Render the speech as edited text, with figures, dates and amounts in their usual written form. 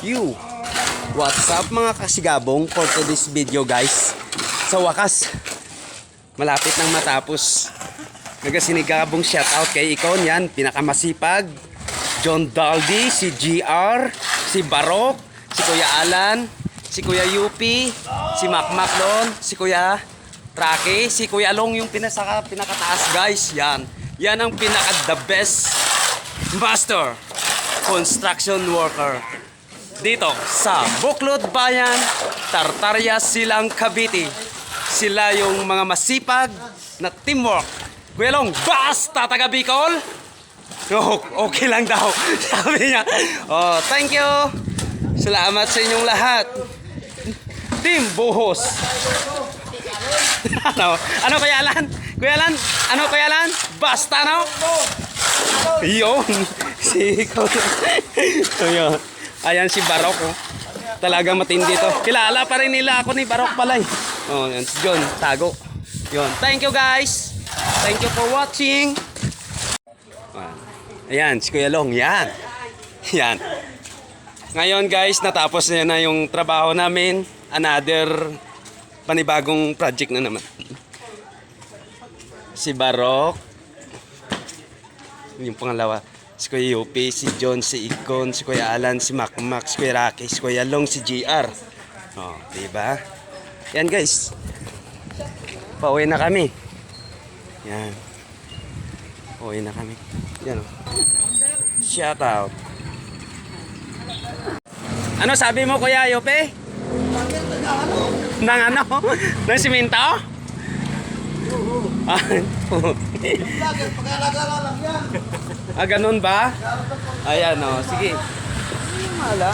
you. What's up mga kasigabong for today's video guys. Sa wakas, malapit nang matapos. Nagasinigabong shoutout kay Ikon yan, pinakamasipag. John Daldi, si GR, si Barok, si Kuya Alan, si Kuya Yupi, si Makmak doon, si Kuya Rocky, si Kuya Long yung pinakataas guys. Yan ang pinaka the best master construction worker dito sa Buklod Bayan, Tartaria, Silang, Cavite. Sila yung mga masipag na teamwork. Kuya Long, basta taga Bicol? Oh, okay lang daw. Sabi niya. Oh, thank you. Salamat sa inyong lahat. Team Buhos. Ano Kuya Alan? Kuya Alan? Ano Kuya Alan? Basta no? Yun. Si Ayun. Ayan si Barok. Oh. Talagang matindi to. Kilala pa rin nila ako ni Barok pala. Oh, yan si John. Tago. Yun. Thank you guys. Thank you for watching. Ayan, si Kuya Long. Yan. Yan. Ngayon guys, natapos na yung trabaho namin. Another panibagong project na naman. Si Barok. Yung pangalawa. Si Kuya Yupi, si John, si Ikon, si Kuya Alan, si Makmak, si Kuya Rocky, si Kuya Long, si GR. Oh, diba? Yan guys. Pauwi na kami. Yan. Pauwi na kami. Yan. Shout out. Ano sabi mo Kuya Yupi? Nang ano? Nang simento? Ah, ganun ba? Ayan o, sige. Mala.